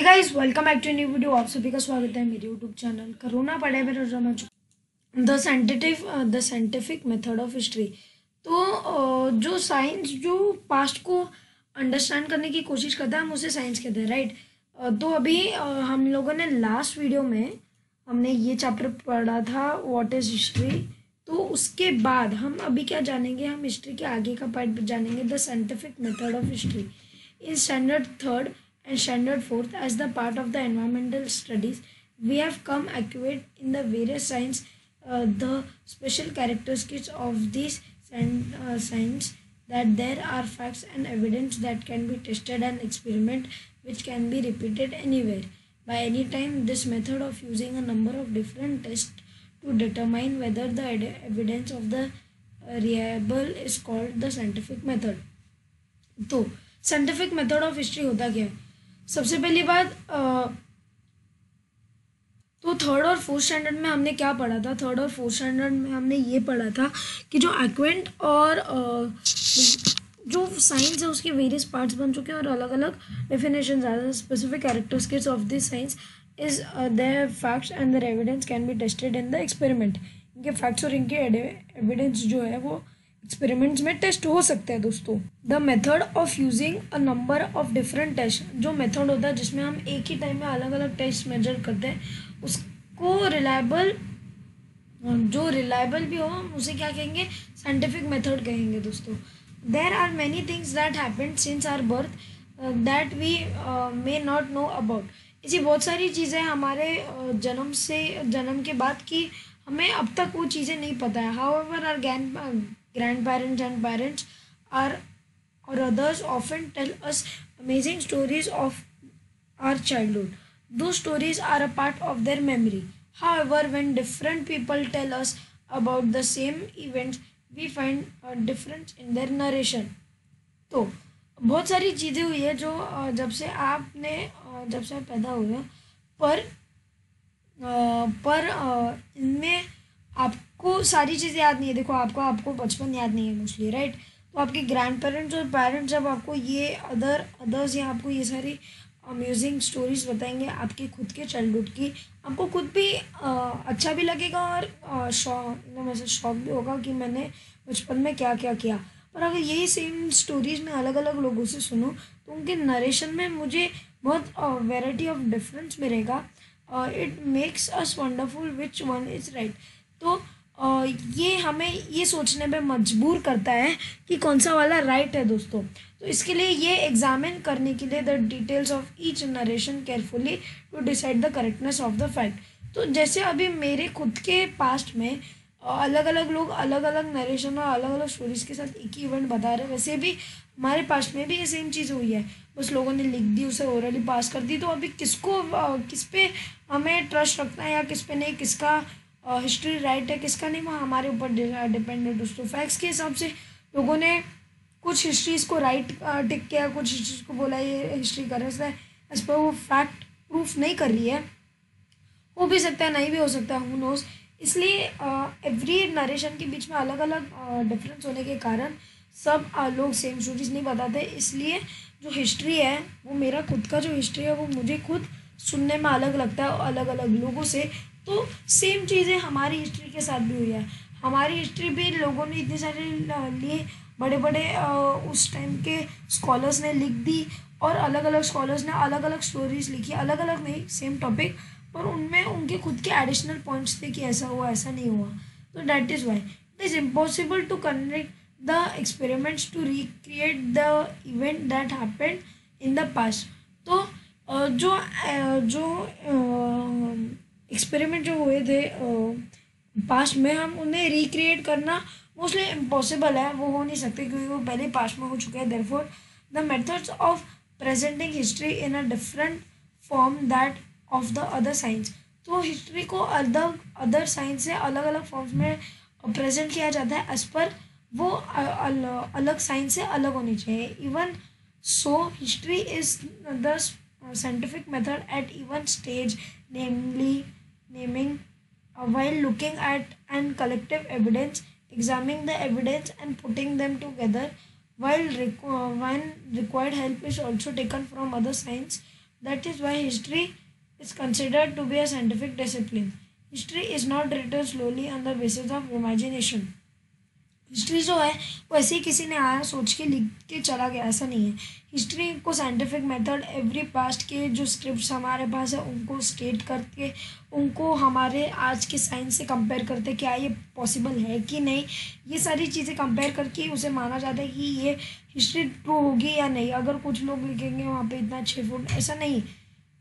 Guys welcome back to new video. आप सभी का स्वागत है मेरे यूट्यूब चैनल कोरोना पढ़े मेरा drama the scientific method of history. तो जो साइंस जो पास्ट को अंडरस्टैंड करने की कोशिश करता है हम उसे साइंस कहते हैं, राइट। तो अभी हम लोगों ने लास्ट वीडियो में हमने ये चैप्टर पढ़ा था व्हाट इज हिस्ट्री। तो उसके बाद हम अभी क्या जानेंगे, हम हिस्ट्री के आगे का पार्ट जानेंगे the scientific method of history in standard third and standard fourth. As the part of the environmental studies, we have come acquainted in the various science the special characteristics of these science, that there are facts and evidence that can be tested and experiment which can be repeated anywhere by any time. This method of using a number of different tests to determine whether the evidence of the reliable is called the scientific method. तो scientific method of history होता क्या है? सबसे पहली बात, तो third और fourth standard में हमने क्या पढ़ा था? थर्ड और फोर्थ स्टैंडर्ड में हमने ये पढ़ा था कि जो एक्वेंट और जो साइंस है उसके वेरियस पार्ट्स बन चुके हैं और अलग अलग डेफिनेशंस आते हैं। Specific characteristics of this science is there facts and there evidence can be tested in the experiment. इनके फैक्ट्स और इनके एविडेंस जो है वो एक्सपेरिमेंट्स में टेस्ट हो सकते हैं दोस्तों। The method of using a number of different test, जो मेथड होता है जिसमें हम एक ही टाइम में अलग अलग टेस्ट मेजर करते हैं उसको जो रिलायबल भी हो हम उसे क्या कहेंगे? साइंटिफिक मेथड कहेंगे दोस्तों। There are many things that happened since our birth that we may not know about. ऐसी बहुत सारी चीज़ें हमारे जन्म के बाद की हमें अब तक वो चीज़ें नहीं पता है। However our grandparents and parents or others often tell us amazing stories of our childhood. Those stories are a part of their memory. However, when different people tell us about the same events, we find a difference in their narration. तो बहुत सारी चीज़ें हुई है जो जब से आप पैदा हुए पर इनमें आपको सारी चीज़ें याद नहीं है। देखो आपको बचपन याद नहीं है मोस्टली, राइट। तो आपके ग्रैंड पेरेंट्स और पेरेंट्स जब आपको ये अदर्स या आपको ये सारी अम्यूजिंग स्टोरीज बताएंगे आपके खुद के चाइल्डहुड की, आपको खुद भी अच्छा भी लगेगा और एकदम ऐसा शौक भी होगा कि मैंने बचपन में क्या क्या किया। पर अगर यही सेम स्टोरीज मैं अलग अलग लोगों से सुनूँ तो उनके नरेशन में मुझे बहुत वेराइटी ऑफ डिफरेंस मिलेगा। It makes us wonderful which one is right. तो ये हमें ये सोचने पे मजबूर करता है कि कौन सा वाला राइट है दोस्तों। तो इसके लिए ये एग्जामिन करने के लिए the details of each narration carefully to decide the correctness of the fact. तो जैसे अभी मेरे खुद के पास्ट में अलग अलग लोग अलग अलग नरेशन और अलग अलग स्टोरीज के साथ एक ही इवेंट बता रहे हैं, वैसे भी हमारे पास्ट में भी ये सेम चीज़ हुई है। बस लोगों ने लिख दी, उसे ओरली पास कर दी। तो अभी किस पे हमें ट्रस्ट रखना है या किस पे नहीं, किसका हिस्ट्री राइट है किसका नहीं, वो हमारे ऊपर डिपेंड है दोस्तों। फैक्ट्स के हिसाब से लोगों ने कुछ हिस्ट्रीज को राइट टिक किया, कुछ हिस्ट्रीज को बोला ये हिस्ट्री करेक्ट है, इस पर वो फैक्ट प्रूफ नहीं कर रही है। हो भी सकता है नहीं भी हो सकता है, हु नोज। इसलिए एवरी नरेशन के बीच में अलग अलग डिफरेंस होने के कारण सब लोग सेम स्टोरीज नहीं बताते। इसलिए जो हिस्ट्री है वो मेरा खुद का जो हिस्ट्री है वो मुझे खुद सुनने में अलग लगता है अलग अलग लोगों से। तो सेम चीज़ें हमारी हिस्ट्री के साथ भी हुई है। हमारी हिस्ट्री भी लोगों ने इतने सारे लिए बड़े बड़े उस टाइम के स्कॉलर्स ने लिख दी और अलग अलग स्कॉलर्स ने अलग अलग स्टोरीज लिखी, अलग अलग नहीं सेम टॉपिक, पर उनमें उनके खुद के एडिशनल पॉइंट्स थे कि ऐसा हुआ ऐसा नहीं हुआ। तो that is why it is impossible to connect the experiments to recreate the event that happened in the past. तो जो एक्सपेरिमेंट जो हुए थे पास्ट में हम उन्हें रिक्रिएट करना मोस्टली इम्पॉसिबल है, वो हो नहीं सकते क्योंकि वो पहले पास्ट में हो चुके हैं। Therefore the methods of presenting history in a different form that of the other science. तो हिस्ट्री को अदर साइंस से अलग अलग फॉर्म्स में प्रेजेंट किया जाता है एज पर वो अलग साइंस से अलग होनी चाहिए। Even so history is the scientific method at even stage, naming while looking at and collective evidence, examining the evidence and putting them together, while when required help is also taken from other science that is why history is considered to be a scientific discipline. History is not written slowly on the basis of imagination. History जो है वो ऐसे ही किसी ने आया सोच के लिख के चला गया, ऐसा नहीं है। हिस्ट्री को साइंटिफिक मेथड एवरी पास्ट के जो स्क्रिप्ट्स हमारे पास है उनको स्टेट करके उनको हमारे आज के साइंस से कंपेयर करते क्या ये पॉसिबल है कि नहीं, ये सारी चीज़ें कंपेयर करके उसे माना जाता है कि ये हिस्ट्री ट्रू होगी या नहीं। अगर कुछ लोग लिखेंगे वहाँ पे इतना 6 फुट, ऐसा नहीं,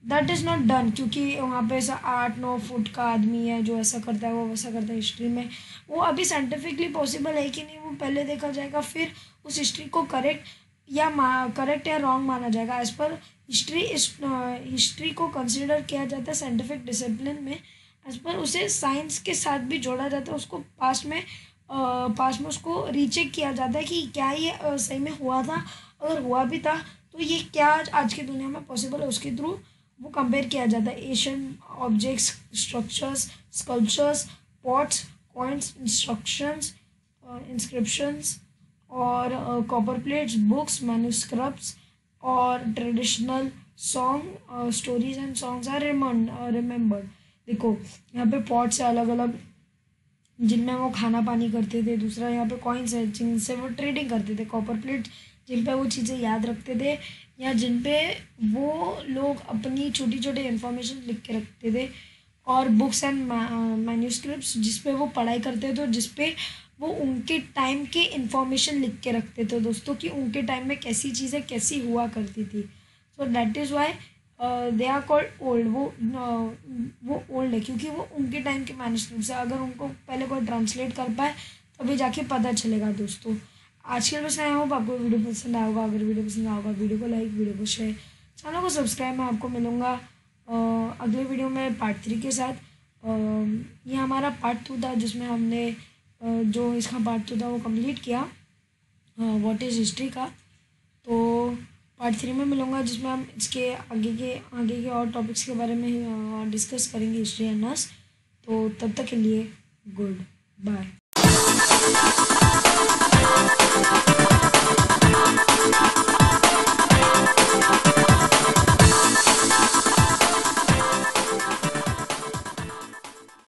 दैट इज़ नॉट डन, क्योंकि वहाँ पे ऐसा 8-9 फुट का आदमी है जो ऐसा करता है वो वैसा करता है। हिस्ट्री में वो अभी साइंटिफिकली पॉसिबल है कि नहीं वो पहले देखा जाएगा, फिर उस हिस्ट्री को करेक्ट या रॉन्ग माना जाएगा। एज पर हिस्ट्री को कंसिडर किया जाता है साइंटिफिक डिसिप्लिन में, एज पर उसे साइंस के साथ भी जोड़ा जाता है। उसको पास्ट में उसको रीचेक किया जाता है कि क्या ये सही में हुआ था, अगर हुआ भी था तो ये क्या आज की दुनिया में पॉसिबल है, उसके थ्रू वो कंपेयर किया जाता है। Asian objects, structures, sculptures, pots, coins, inscriptions और कॉपर प्लेट्स, बुक्स, मैन्युस्क्रिप्ट्स और traditional song, stories and songs are remembered. देखो यहाँ पे पॉट्स है अलग अलग जिनमें वो खाना पानी करते थे, दूसरा यहाँ पे कॉइन्स है जिनसे वो ट्रेडिंग करते थे, कॉपर प्लेट जिन पे वो चीज़ें याद रखते थे या जिन पे वो लोग अपनी छोटी छोटी इन्फॉर्मेशन लिख के रखते थे, और बुक्स एंड मैन्युस्क्रिप्ट्स जिस पे वो पढ़ाई करते थे, जिस पे वो उनके टाइम के इन्फॉर्मेशन लिख के रखते थे दोस्तों कि उनके टाइम में कैसी चीज़ें कैसी हुआ करती थी। So that is why they are called old. वो ओल्ड है क्योंकि वो उनके टाइम के मैन्युस्क्रिप्ट्स है। अगर उनको पहले कोई ट्रांसलेट कर पाए तभी जाके पता चलेगा दोस्तों। आज के बस आया हूँ, आपको वीडियो पसंद आएगा। अगर वीडियो पसंद आएगा वीडियो को लाइक, वीडियो को शेयर, चैनल को सब्सक्राइब। मैं आपको मिलूँगा अगले वीडियो में पार्ट 3 के साथ। ये हमारा पार्ट 2 था जिसमें हमने जो इसका पार्ट 2 था वो कंप्लीट किया व्हाट इज़ हिस्ट्री का। तो पार्ट 3 में मिलूँगा जिसमें हम इसके आगे के और टॉपिक्स के बारे में डिस्कस करेंगे, हिस्ट्री एंड अस। तो तब तक के लिए गुड बाय।